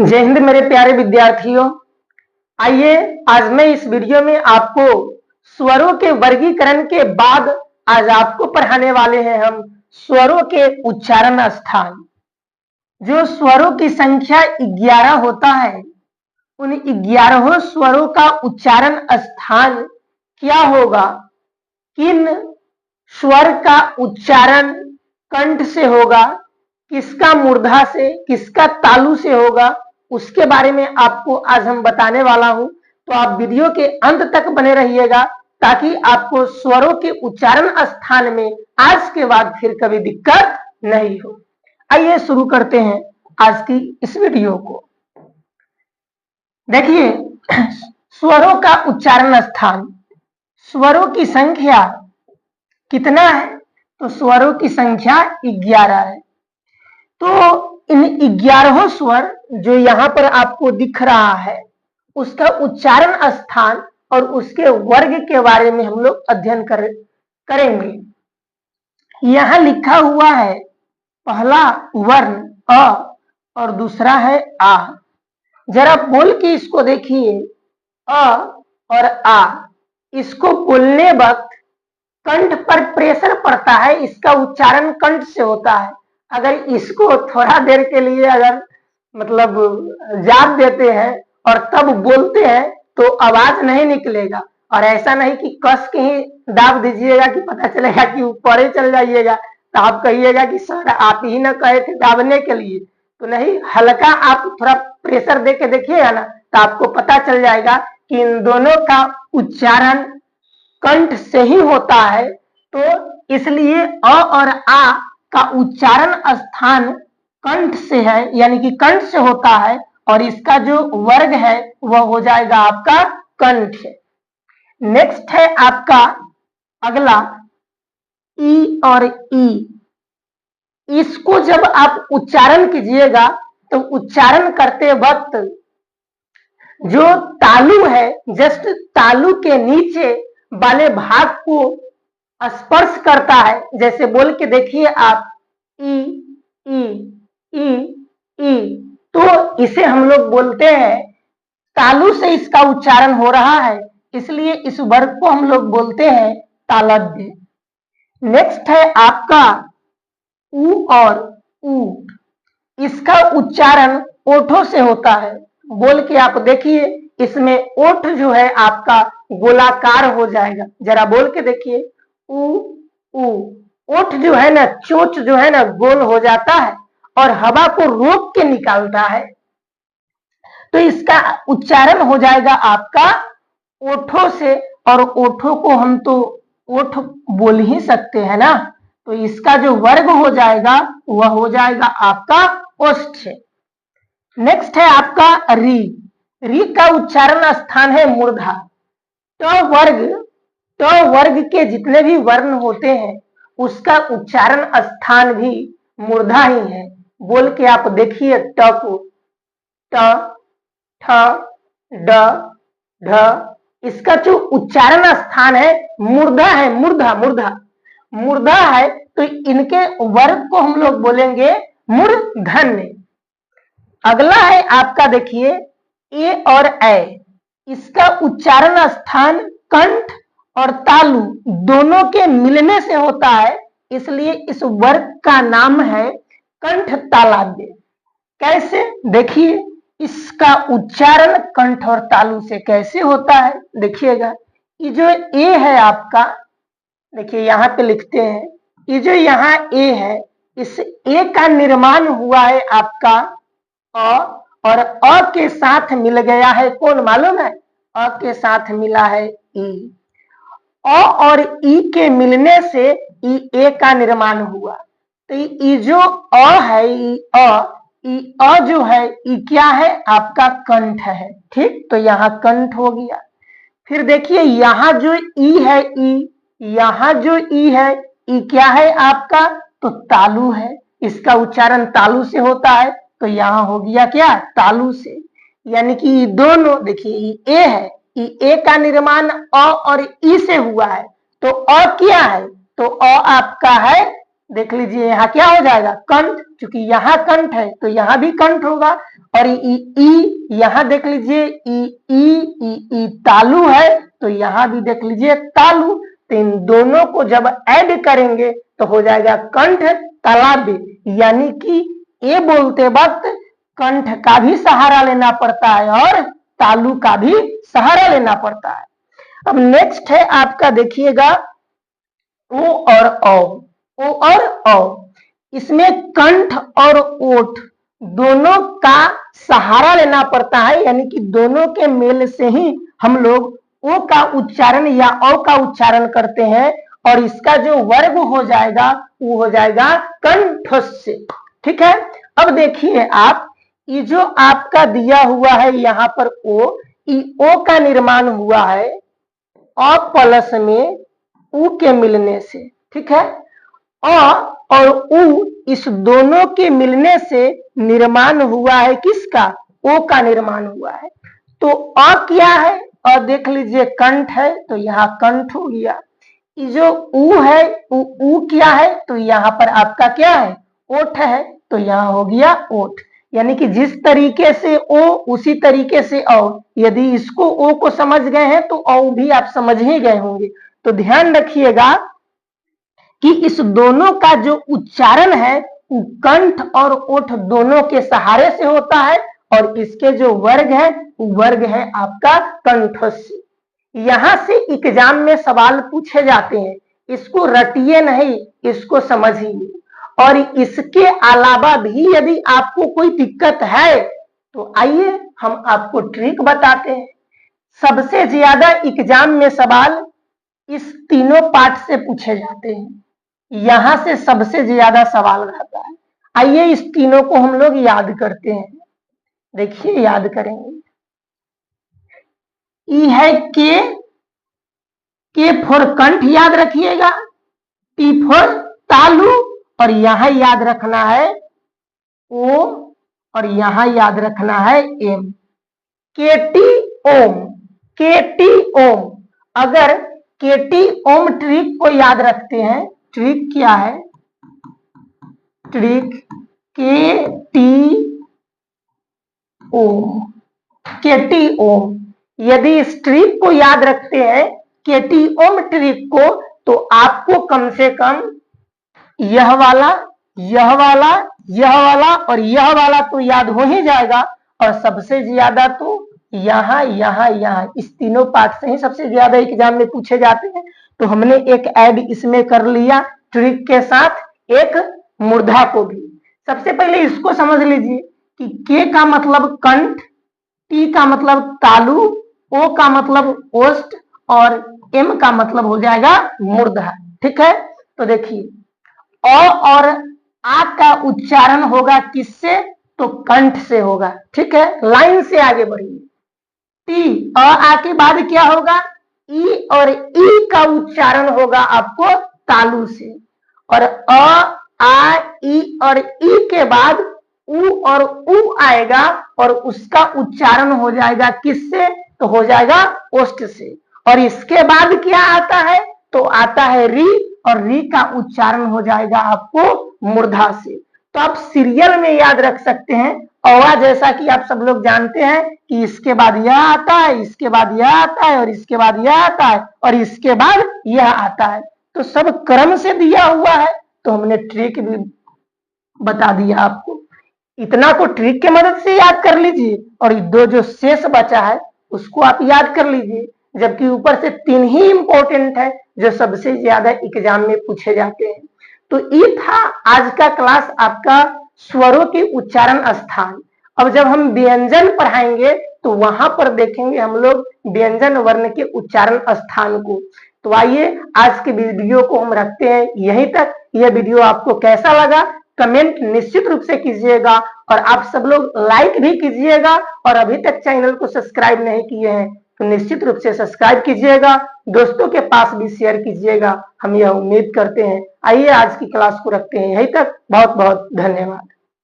जय हिंद मेरे प्यारे विद्यार्थियों। आइए आज मैं इस वीडियो में आपको स्वरों के वर्गीकरण के बाद आज आपको पढ़ाने वाले हैं हम स्वरों के उच्चारण स्थान। जो स्वरों की संख्या 11 होता है, उन 11 स्वरों का उच्चारण स्थान क्या होगा, किन स्वर का उच्चारण कंठ से होगा, किसका मूर्धा से, किसका तालु से होगा, उसके बारे में आपको आज हम बताने वाला हूं। तो आप वीडियो के अंत तक बने रहिएगा ताकि आपको स्वरों के उच्चारण स्थान में आज के बाद फिर कभी दिक्कत नहीं हो। आइए शुरू करते हैं आज की इस वीडियो को। देखिए, स्वरों का उच्चारण स्थान, स्वरों की संख्या कितना है? तो स्वरों की संख्या 11 है। तो इन 11 स्वर जो यहाँ पर आपको दिख रहा है, उसका उच्चारण स्थान और उसके वर्ग के बारे में हम लोग अध्ययन करेंगे। यहाँ लिखा हुआ है पहला वर्ण अ और दूसरा है आ। जरा बोल के इसको देखिए, अ और आ। इसको बोलने वक्त कंठ पर प्रेशर पड़ता है, इसका उच्चारण कंठ से होता है। अगर इसको थोड़ा देर के लिए अगर मतलब जाप देते हैं और तब बोलते हैं तो आवाज नहीं निकलेगा। और ऐसा नहीं कि कस के ही दाब दीजिएगा कि पता चलेगा कि ऊपर ही चल जाइएगा, तो आप कहिएगा कि सर आप ही ना कहे थे दाबने के लिए। तो नहीं, हल्का आप थोड़ा प्रेशर दे के देखिएगा ना, तो आपको पता चल जाएगा कि इन दोनों का उच्चारण कंठ से ही होता है। तो इसलिए अ और आ का उच्चारण स्थान कंठ से है, यानी कि कंठ से होता है, और इसका जो वर्ग है वह हो जाएगा आपका कंठ। नेक्स्ट है आपका अगला ई और ई। इसको जब आप उच्चारण कीजिएगा तो उच्चारण करते वक्त जो तालु है, जस्ट तालु के नीचे वाले भाग को स्पर्श करता है। जैसे बोल के देखिए आप, ई ई ई ई, तो इसे हम लोग बोलते हैं तालु से इसका उच्चारण हो रहा है, इसलिए इस वर्ग को हम लोग बोलते हैं तालव्य। नेक्स्ट है आपका उ और उ। इसका उच्चारण ओठों से होता है। बोल के आप देखिए, इसमें ओठ जो है आपका गोलाकार हो जाएगा। जरा बोल के देखिए, उ उ। ओठ जो है ना, चोंच जो है ना गोल हो जाता है और हवा को रोक के निकालता है, तो इसका उच्चारण हो जाएगा आपका ओठों से। और ओठों को हम तो ओठ बोल ही सकते हैं ना, तो इसका जो वर्ग हो जाएगा वह हो जाएगा आपका ओष्ठ। नेक्स्ट है आपका री। री का उच्चारण स्थान है मूर्धा। ट वर्ग के जितने भी वर्ण होते हैं उसका उच्चारण स्थान भी मूर्धा ही है। बोल के आप देखिए ट को, ट ठ ड ढ, इसका जो उच्चारण स्थान है मूर्धा है, मूर्धा मूर्धा मूर्धा है। तो इनके वर्ग को हम लोग बोलेंगे मूर्धन्य। अगला है आपका देखिए ए और ए। इसका उच्चारण स्थान कंठ और तालु दोनों के मिलने से होता है, इसलिए इस वर्ग का नाम है कंठ तालव्य। कैसे? देखिए, इसका उच्चारण कंठ और तालु से कैसे होता है, देखिएगा। ये जो ए है आपका, देखिए यहाँ पे लिखते हैं, ये जो यहाँ ए है, इस ए का निर्माण हुआ है आपका अ, और अ के साथ मिल गया है कौन मालूम है? अ के साथ मिला है ई। अ और ई के मिलने से ई ए का निर्माण हुआ। तो ई जो अ है, ई अ जो है, ई क्या है आपका कंठ है। ठीक, तो यहाँ कंठ हो गया। फिर देखिए यहाँ जो ई है, ई, यहाँ जो ई है, ई क्या है आपका? तो तालु है। इसका उच्चारण तालु से होता है, तो यहाँ हो गया क्या? तालु से। यानी कि दोनों, देखिए ए है, ए का निर्माण अ और ई से हुआ है, तो अ क्या है? तो अ आपका है देख लीजिए यहाँ क्या हो जाएगा, कंठ, क्योंकि यहाँ कंठ है तो यहाँ भी कंठ होगा। और ई यहाँ देख लीजिए ई तालु है तो यहाँ भी देख लीजिए तालु। तो इन दोनों को जब ऐड करेंगे तो हो जाएगा कंठ तालाब्य, यानी कि ए बोलते वक्त कंठ का भी सहारा लेना पड़ता है और तालु का भी सहारा लेना पड़ता है। अब नेक्स्ट है आपका, देखिएगा ओ और औ। इसमें कंठ और ओठ दोनों का सहारा लेना पड़ता है, यानी कि दोनों के मेल से ही हम लोग ओ का उच्चारण या औ का उच्चारण करते हैं, और इसका जो वर्ग हो जाएगा वो हो जाएगा कंठस्य। ठीक है। अब देखिए आप, ये जो आपका दिया हुआ है यहाँ पर ओ, ओ का निर्माण हुआ है अ प्लस में उ के मिलने से। ठीक है। अ और उ इस दोनों के मिलने से निर्माण हुआ है किसका, ओ का निर्माण हुआ है। तो अ क्या है, अ देख लीजिए कंठ है तो यहाँ कंठ हो गया। ये जो उ है, उ क्या है, तो यहाँ पर आपका क्या है, ओठ है, तो यहाँ हो गया ओठ। यानी कि जिस तरीके से ओ उसी तरीके से औ। यदि इसको ओ को समझ गए हैं तो औ भी आप समझ ही गए होंगे। तो ध्यान रखिएगा कि इस दोनों का जो उच्चारण है वो कंठ और ओठ दोनों के सहारे से होता है, और इसके जो वर्ग है वो वर्ग है आपका कंठस्य। यहां से एग्जाम में सवाल पूछे जाते हैं, इसको रटिए नहीं, इसको समझिए। और इसके अलावा भी यदि आपको कोई दिक्कत है तो आइए हम आपको ट्रिक बताते हैं। सबसे ज्यादा एग्जाम में सवाल इस तीनों पार्ट से पूछे जाते हैं, यहां से सबसे ज्यादा सवाल रहता है। आइए इस तीनों को हम लोग याद करते हैं। देखिए याद करेंगे, ई है के फॉर कंठ याद रखिएगा, टी फॉर तालु, और यहां याद रखना है ओ, और यहां याद रखना है एम। केटी ओम, केटी ओम। अगर केटी ओम ट्रिक को याद रखते हैं, ट्रिक क्या है, ट्रिक के टी ओम, केटी ओम। यदि इस ट्रिक को याद रखते हैं, केटी ओम ट्रिक को, तो आपको कम से कम यह वाला, यह वाला, यह वाला और यह वाला तो याद हो ही जाएगा, और सबसे ज्यादा तो यहाँ यहाँ यहाँ इस तीनों पार्ट से ही सबसे ज्यादा एग्जाम में पूछे जाते हैं। तो हमने एक ऐड इसमें कर लिया ट्रिक के साथ, एक मूर्धा को भी। सबसे पहले इसको समझ लीजिए कि के का मतलब कंठ, टी का मतलब तालु, ओ का मतलब ओष्ठ, और एम का मतलब हो जाएगा मूर्धा। ठीक है। तो देखिए अ और आ का उच्चारण होगा किससे, तो कंठ से होगा। ठीक है। लाइन से आगे बढ़िए। टी अ आ के बाद क्या होगा, ई और ई का उच्चारण होगा आपको तालु से, और अ आ ई और ई के बाद उ और उ आएगा, और उसका उच्चारण हो जाएगा किससे, तो हो जाएगा ओष्ठ से। और इसके बाद क्या आता है, तो आता है री, और री का उच्चारण हो जाएगा आपको मूर्धा से। तो आप सीरियल में याद रख सकते हैं औवा, जैसा कि आप सब लोग जानते हैं कि इसके बाद यह आता है, इसके बाद यह आता है, और इसके बाद यह आता है, और इसके बाद यह आता है। तो सब क्रम से दिया हुआ है, तो हमने ट्रिक भी बता दिया आपको। इतना को ट्रिक की मदद से याद कर लीजिए, और दो जो शेष बचा है उसको आप याद कर लीजिए, जबकि ऊपर से तीन ही इंपॉर्टेंट है जो सबसे ज्यादा एग्जाम में पूछे जाते हैं। तो ये था आज का क्लास आपका स्वरों के उच्चारण स्थान। अब जब हम व्यंजन पढ़ाएंगे तो वहां पर देखेंगे हम लोग व्यंजन वर्ण के उच्चारण स्थान को। तो आइए आज के वीडियो को हम रखते हैं यहीं तक। यह वीडियो आपको कैसा लगा कमेंट निश्चित रूप से कीजिएगा, और आप सब लोग लाइक भी कीजिएगा, और अभी तक चैनल को सब्सक्राइब नहीं किए हैं तो निश्चित रूप से सब्सक्राइब कीजिएगा, दोस्तों के पास भी शेयर कीजिएगा, हम यह उम्मीद करते हैं। आइए आज की क्लास को रखते हैं यहीं तक। बहुत बहुत धन्यवाद।